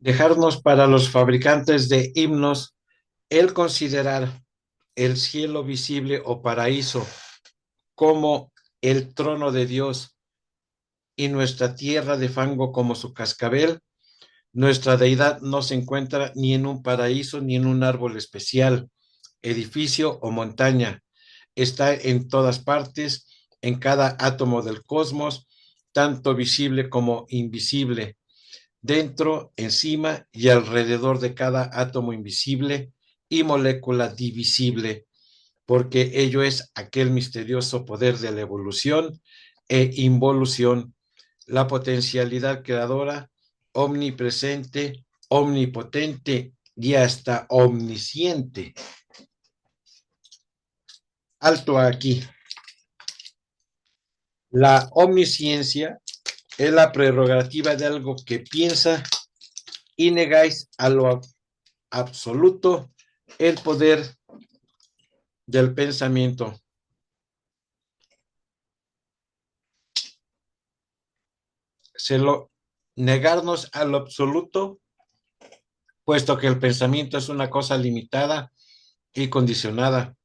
dejarnos para los fabricantes de himnos el considerar el cielo visible o paraíso como el trono de Dios y nuestra tierra de fango como su cascabel. Nuestra deidad no se encuentra ni en un paraíso ni en un árbol especial, edificio o montaña. Está en todas partes, en cada átomo del cosmos, tanto visible como invisible, dentro, encima y alrededor de cada átomo invisible y molécula divisible, porque ello es aquel misterioso poder de la evolución e involución, la potencialidad creadora, omnipresente, omnipotente y hasta omnisciente. Alto aquí. La omnisciencia es la prerrogativa de algo que piensa y negáis a lo absoluto el poder del pensamiento. Se lo negarnos a lo absoluto, puesto que el pensamiento es una cosa limitada y condicionada.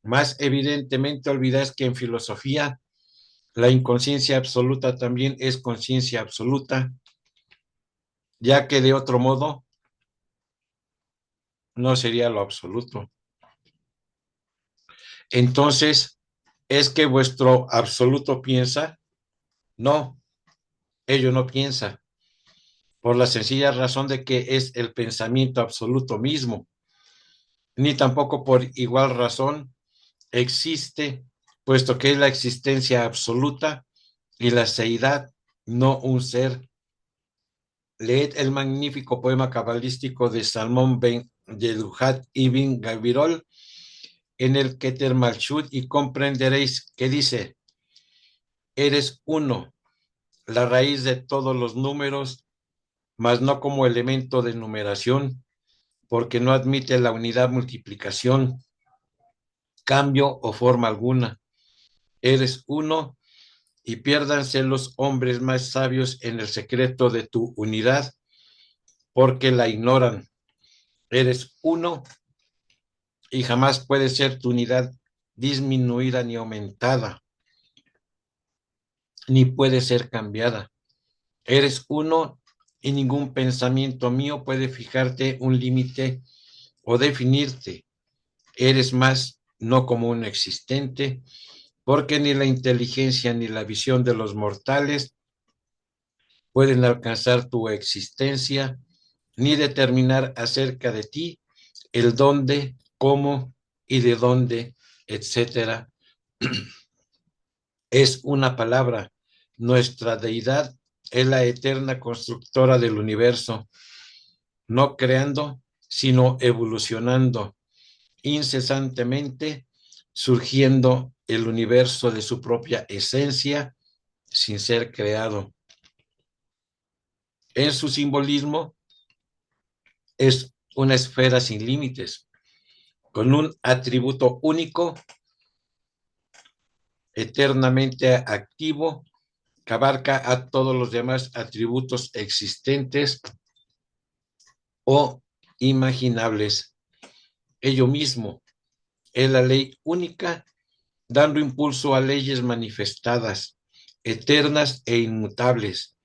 Más evidentemente olvidáis que en filosofía la inconsciencia absoluta también es conciencia absoluta, ya que de otro modo no sería lo absoluto. Entonces, ¿es que vuestro absoluto piensa? No, ello no piensa, por la sencilla razón de que es el pensamiento absoluto mismo, ni tampoco por igual razón existe, puesto que es la existencia absoluta y la seidad, no un ser. Leed el magnífico poema cabalístico de Salmón ben Yeduhat ibn Gabirol, en el Keter Malchut, y comprenderéis que dice: eres uno, la raíz de todos los números, mas no como elemento de numeración, porque no admite la unidad, multiplicación, cambio o forma alguna. Eres uno, y piérdanse los hombres más sabios en el secreto de tu unidad, porque la ignoran. Eres uno, y jamás puede ser tu unidad disminuida ni aumentada, ni puede ser cambiada. Eres uno, y ningún pensamiento mío puede fijarte un límite o definirte. Eres más, no como un existente, porque ni la inteligencia ni la visión de los mortales pueden alcanzar tu existencia, ni determinar acerca de ti el dónde, cómo y de dónde, etcétera. Es una palabra. Nuestra deidad es la eterna constructora del universo, no creando, sino evolucionando incesantemente, surgiendo el universo de su propia esencia sin ser creado. En su simbolismo es una esfera sin límites, con un atributo único, eternamente activo, que abarca a todos los demás atributos existentes o imaginables. Ello mismo es la ley única, dando impulso a leyes manifestadas, eternas e inmutables,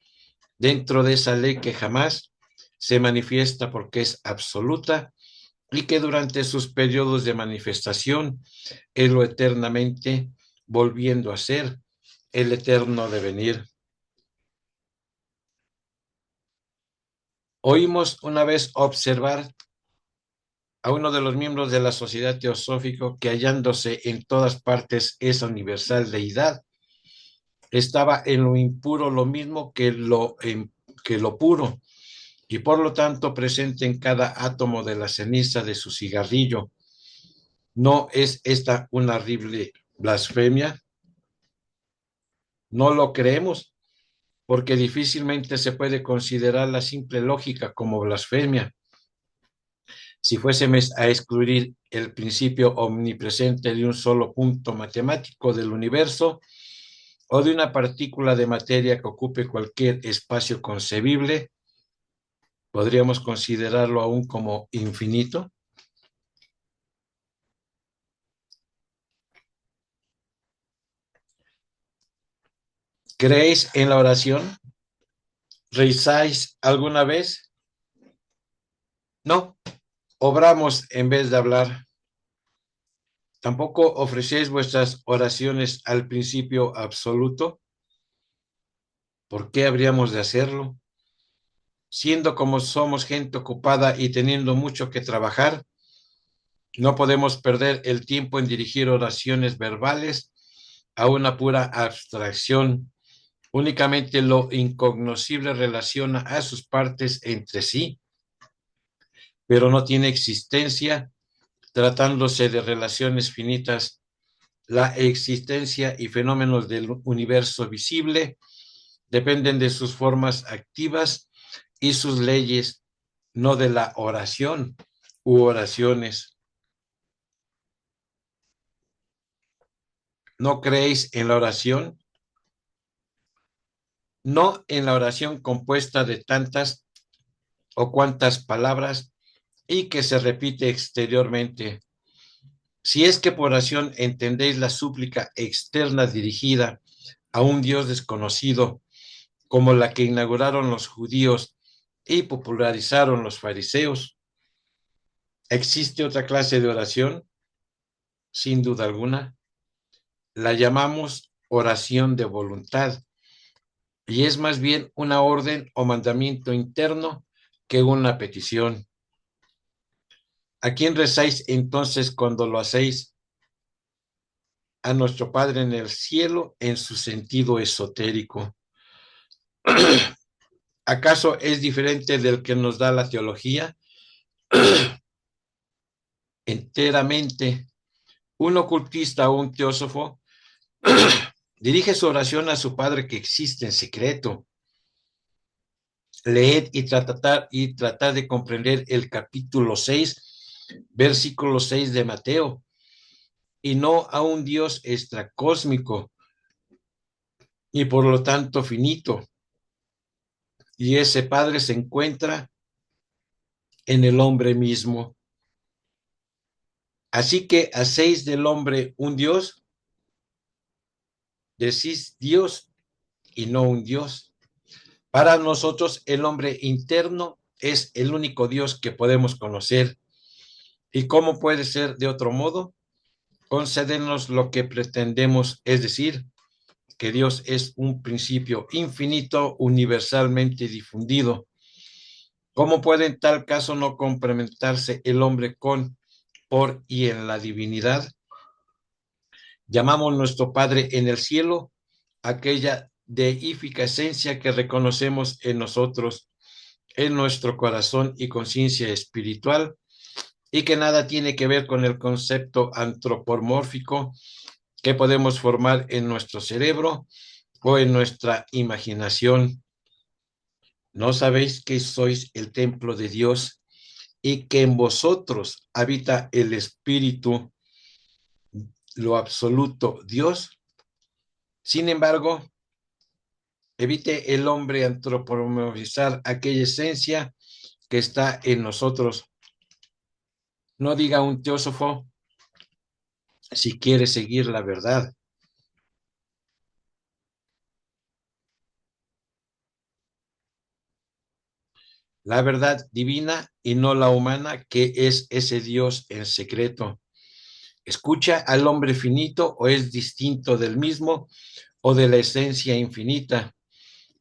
dentro de esa ley que jamás se manifiesta porque es absoluta y que durante sus periodos de manifestación es lo eternamente volviendo a ser el eterno devenir. Oímos una vez observar a uno de los miembros de la sociedad teosófica que, hallándose en todas partes esa universal deidad, estaba en lo impuro lo mismo que lo puro, y por lo tanto presente en cada átomo de la ceniza de su cigarrillo. ¿No es esta una horrible blasfemia? No lo creemos, porque difícilmente se puede considerar la simple lógica como blasfemia. Si fuésemos a excluir el principio omnipresente de un solo punto matemático del universo o de una partícula de materia que ocupe cualquier espacio concebible, ¿Podríamos considerarlo aún como infinito? ¿Creéis en la oración? ¿Rezáis alguna vez? No, obramos en vez de hablar. ¿Tampoco ofrecéis vuestras oraciones al principio absoluto? ¿Por qué habríamos de hacerlo? Siendo como somos gente ocupada y teniendo mucho que trabajar, no podemos perder el tiempo en dirigir oraciones verbales a una pura abstracción. Únicamente lo incognoscible relaciona a sus partes entre sí, pero no tiene existencia tratándose de relaciones finitas. La existencia y fenómenos del universo visible dependen de sus formas activas y sus leyes, no de la oración u oraciones. ¿No creéis en la oración? No en la oración compuesta de tantas o cuantas palabras y que se repite exteriormente. Si es que por oración entendéis la súplica externa dirigida a un Dios desconocido, como la que inauguraron los judíos y popularizaron los fariseos, ¿existe otra clase de oración? Sin duda alguna. La llamamos oración de voluntad y es más bien una orden o mandamiento interno que una petición. ¿A quién rezáis entonces cuando lo hacéis? A nuestro Padre en el cielo en su sentido esotérico. ¿Acaso es diferente del que nos da la teología? Enteramente. Un ocultista o un teósofo dirige su oración a su Padre que existe en secreto. Leed y tratar de comprender el capítulo 6, versículo 6 de Mateo, y no a un Dios extracósmico y por lo tanto finito. Y ese Padre se encuentra en el hombre mismo. Así que hacéis del hombre un Dios, decís Dios y no un Dios. Para nosotros el hombre interno es el único Dios que podemos conocer. ¿Y cómo puede ser de otro modo? Concédenos lo que pretendemos, es decir, que Dios es un principio infinito, universalmente difundido. ¿Cómo puede en tal caso no complementarse el hombre con, por y en la divinidad? Llamamos nuestro Padre en el cielo aquella deífica esencia que reconocemos en nosotros, en nuestro corazón y conciencia espiritual, y que nada tiene que ver con el concepto antropomórfico que podemos formar en nuestro cerebro o en nuestra imaginación. ¿No sabéis que sois el templo de Dios y que en vosotros habita el Espíritu, lo absoluto Dios? Sin embargo, evite el hombre antropomorfizar aquella esencia que está en nosotros. No diga un teósofo si quiere seguir la verdad. La verdad divina y no la humana, que es ese Dios en secreto. ¿Escucha al hombre finito o es distinto del mismo o de la esencia infinita?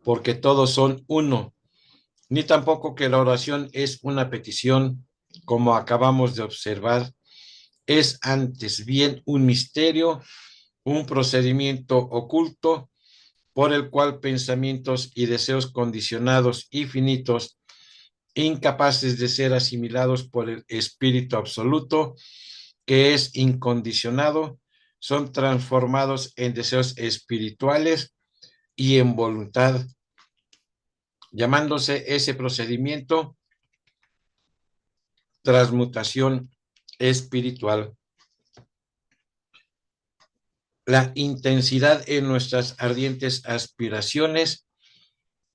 Porque todos son uno. Ni tampoco que la oración es una petición, como acabamos de observar, es antes bien un misterio, un procedimiento oculto por el cual pensamientos y deseos condicionados y finitos, incapaces de ser asimilados por el Espíritu Absoluto, que es incondicionado, son transformados en deseos espirituales y en voluntad, llamándose ese procedimiento transmutación espiritual. La intensidad en nuestras ardientes aspiraciones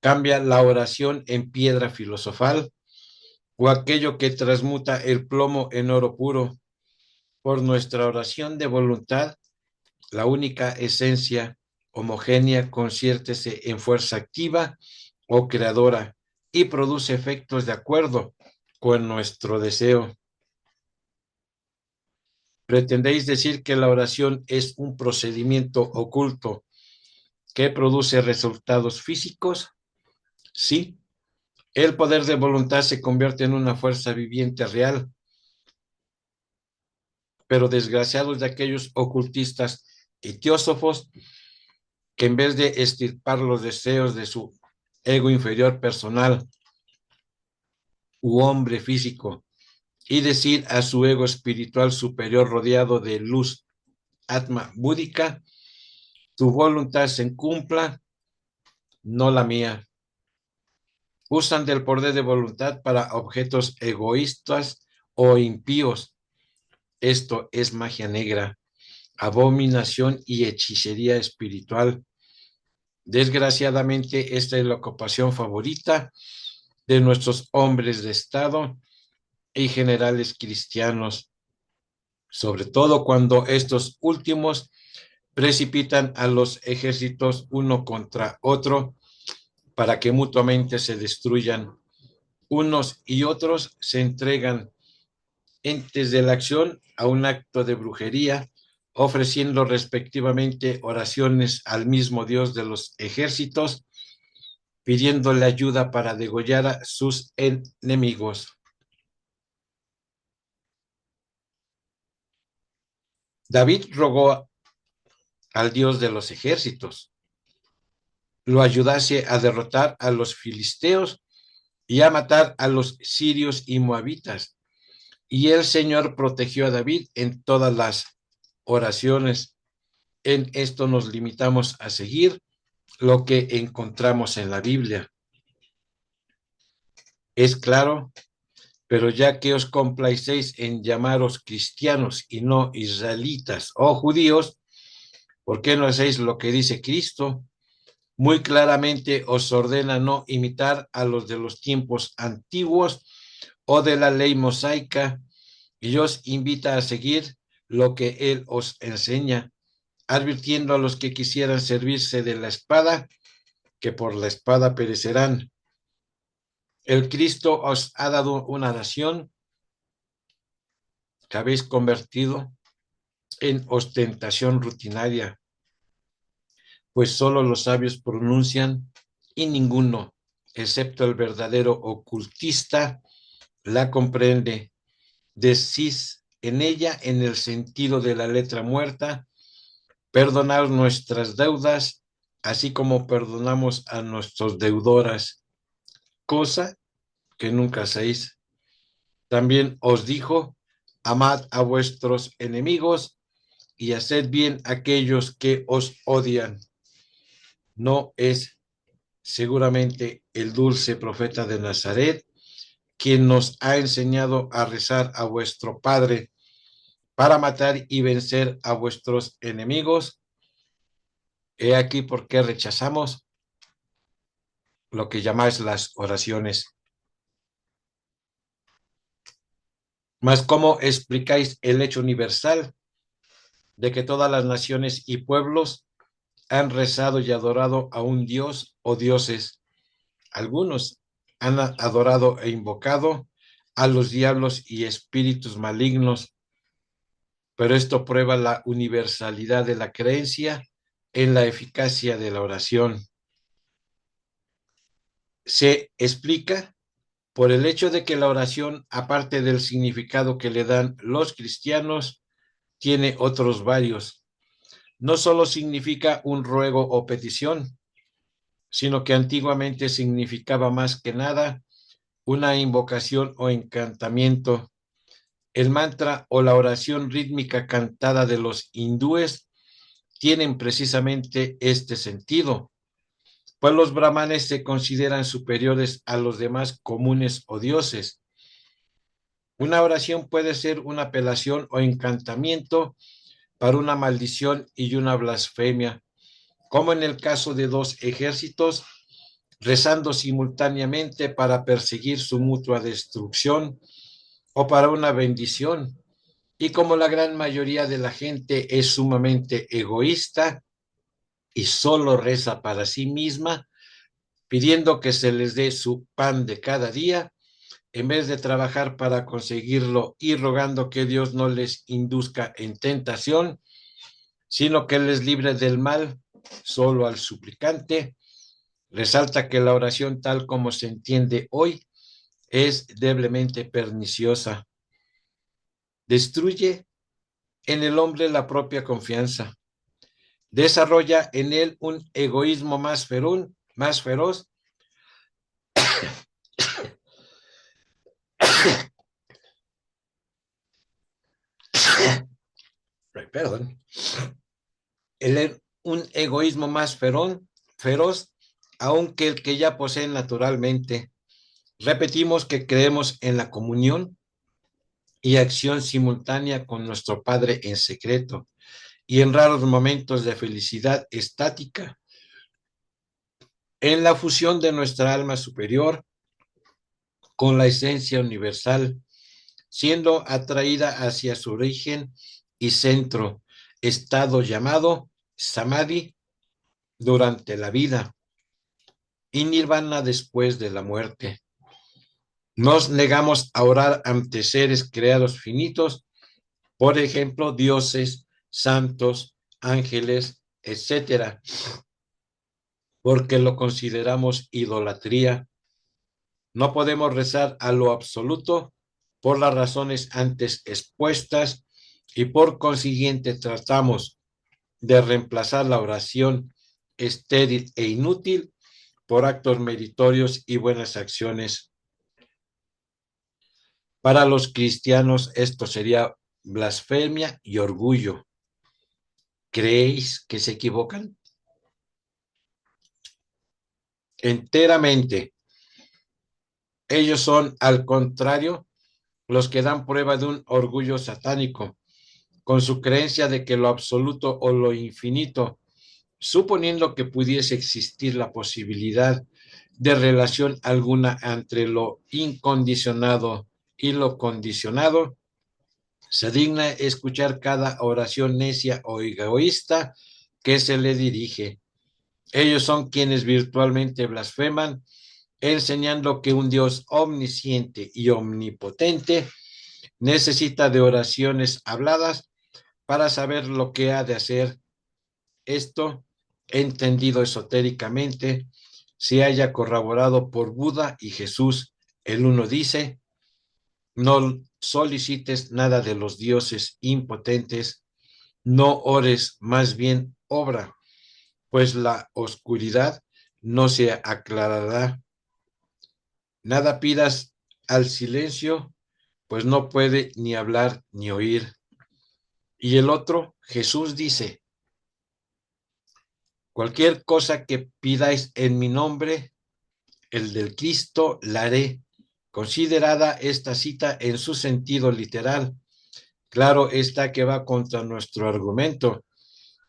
cambia la oración en piedra filosofal o aquello que transmuta el plomo en oro puro. Por nuestra oración de voluntad, la única esencia homogénea conviértese en fuerza activa o creadora y produce efectos de acuerdo con nuestro deseo. ¿Pretendéis decir que la oración es un procedimiento oculto que produce resultados físicos? Sí, el poder de voluntad se convierte en una fuerza viviente real, pero desgraciados de aquellos ocultistas y teósofos que en vez de extirpar los deseos de su ego inferior personal u hombre físico y decir a su ego espiritual superior rodeado de luz, atma búdica, tu voluntad se cumpla, no la mía. Usan del poder de voluntad para objetos egoístas o impíos. Esto es magia negra, abominación y hechicería espiritual. Desgraciadamente, esta es la ocupación favorita de nuestros hombres de Estado y generales cristianos, sobre todo cuando estos últimos precipitan a los ejércitos uno contra otro para que mutuamente se destruyan. Unos y otros se entregan antes de la acción a un acto de brujería, ofreciendo respectivamente oraciones al mismo Dios de los ejércitos, pidiéndole ayuda para degollar a sus enemigos. David rogó al Dios de los ejércitos lo ayudase a derrotar a los filisteos y a matar a los sirios y moabitas. Y el Señor protegió a David en todas las oraciones. En esto nos limitamos a seguir lo que encontramos en la Biblia. Es claro, pero ya que os complacéis en llamaros cristianos y no israelitas o judíos, ¿por qué no hacéis lo que dice Cristo? Muy claramente os ordena no imitar a los de los tiempos antiguos o de la ley mosaica, y os invita a seguir lo que él os enseña, advirtiendo a los que quisieran servirse de la espada, que por la espada perecerán. El Cristo os ha dado una nación que habéis convertido en ostentación rutinaria, pues solo los sabios pronuncian y ninguno, excepto el verdadero ocultista, la comprende. Decís en ella, en el sentido de la letra muerta, perdonar nuestras deudas, así como perdonamos a nuestros deudores, cosa que nunca hacéis. También os dijo, amad a vuestros enemigos y haced bien a aquellos que os odian. No es seguramente el dulce profeta de Nazaret quien nos ha enseñado a rezar a vuestro Padre para matar y vencer a vuestros enemigos. He aquí por qué rechazamos lo que llamáis las oraciones. Mas, ¿cómo explicáis el hecho universal de que todas las naciones y pueblos han rezado y adorado a un dios o dioses? Algunos han adorado e invocado a los diablos y espíritus malignos, pero esto prueba la universalidad de la creencia en la eficacia de la oración. Se explica por el hecho de que la oración, aparte del significado que le dan los cristianos, tiene otros varios. No solo significa un ruego o petición, sino que antiguamente significaba más que nada una invocación o encantamiento. El mantra o la oración rítmica cantada de los hindúes tienen precisamente este sentido, pues los brahmanes se consideran superiores a los demás comunes o dioses. Una oración puede ser una apelación o encantamiento para una maldición y una blasfemia, como en el caso de dos ejércitos rezando simultáneamente para perseguir su mutua destrucción o para una bendición. Y como la gran mayoría de la gente es sumamente egoísta y solo reza para sí misma, pidiendo que se les dé su pan de cada día, en vez de trabajar para conseguirlo y rogando que Dios no les induzca en tentación, sino que les libre del mal, solo al suplicante, resalta que la oración tal como se entiende hoy es doblemente perniciosa. Destruye en el hombre la propia confianza, desarrolla en él un egoísmo más feroz, perdón, un egoísmo más feroz, aunque el que ya poseen naturalmente. Repetimos que creemos en la comunión y acción simultánea con nuestro Padre en secreto y en raros momentos de felicidad estática, en la fusión de nuestra alma superior con la esencia universal, siendo atraída hacia su origen y centro, estado llamado Samadhi durante la vida y Nirvana después de la muerte. Nos negamos a orar ante seres creados finitos, por ejemplo, dioses, santos, ángeles, etcétera, porque lo consideramos idolatría. No podemos rezar a lo absoluto por las razones antes expuestas y por consiguiente tratamos de reemplazar la oración estéril e inútil por actos meritorios y buenas acciones. Para los cristianos esto sería blasfemia y orgullo. ¿Creéis que se equivocan? Enteramente. Ellos son, al contrario, los que dan prueba de un orgullo satánico, con su creencia de que lo absoluto o lo infinito, suponiendo que pudiese existir la posibilidad de relación alguna entre lo incondicionado y lo condicionado, se digna escuchar cada oración necia o egoísta que se le dirige. Ellos son quienes virtualmente blasfeman, enseñando que un Dios omnisciente y omnipotente necesita de oraciones habladas para saber lo que ha de hacer. Esto, entendido esotéricamente, se haya corroborado por Buda y Jesús. El uno dice: no solicites nada de los dioses impotentes, no ores, más bien obra, pues la oscuridad no se aclarará. Nada pidas al silencio, pues no puede ni hablar ni oír. Y el otro, Jesús dice: cualquier cosa que pidáis en mi nombre, el del Cristo, la haré. Considerada esta cita en su sentido literal, claro está que va contra nuestro argumento,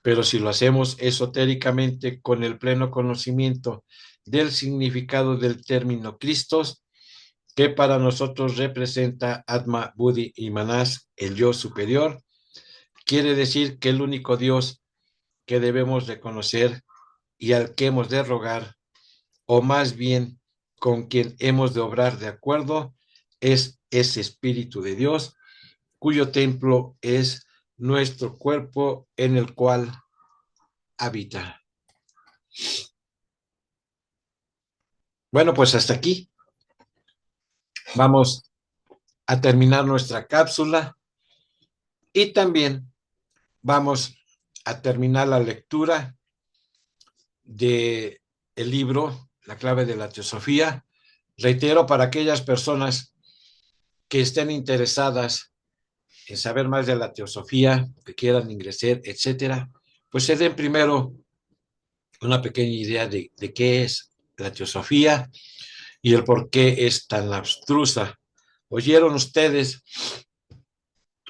pero si lo hacemos esotéricamente con el pleno conocimiento del significado del término Cristos, que para nosotros representa Atma, Buddhi y Manas, el yo superior, quiere decir que el único Dios que debemos reconocer y al que hemos de rogar, o más bien con quien hemos de obrar de acuerdo, es ese Espíritu de Dios, cuyo templo es nuestro cuerpo en el cual habita. Bueno, pues hasta aquí vamos a terminar nuestra cápsula y también vamos a terminar la lectura de el libro La clave de la teosofía. Reitero, para aquellas personas que estén interesadas en saber más de la teosofía, que quieran ingresar, etcétera, pues se den primero una pequeña idea de qué es la teosofía y el por qué es tan abstrusa. Oyeron ustedes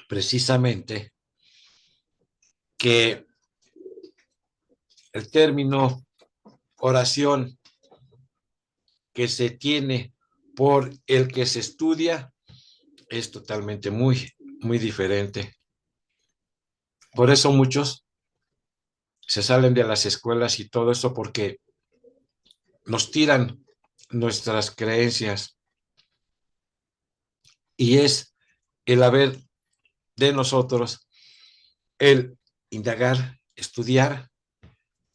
precisamente que el término oración que se tiene por el que se estudia es totalmente muy diferente. Por eso muchos se salen de las escuelas y todo eso porque nos tiran nuestras creencias y es el haber de nosotros el indagar, estudiar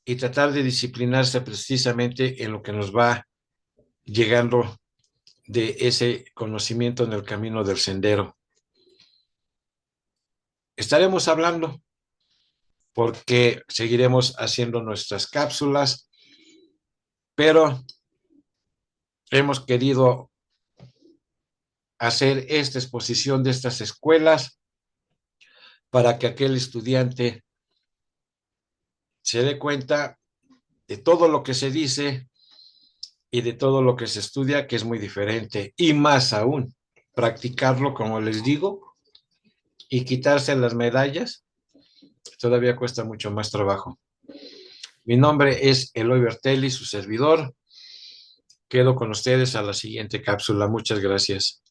y tratar de disciplinarse precisamente en lo que nos va llegando de ese conocimiento en el camino del sendero. Estaremos hablando porque seguiremos haciendo nuestras cápsulas, pero hemos querido hacer esta exposición de estas escuelas para que aquel estudiante se dé cuenta de todo lo que se dice y de todo lo que se estudia, que es muy diferente. Y más aún, practicarlo, como les digo, y quitarse las medallas, todavía cuesta mucho más trabajo. Mi nombre es Eloy Bertelli, su servidor. Quedo con ustedes a la siguiente cápsula. Muchas gracias.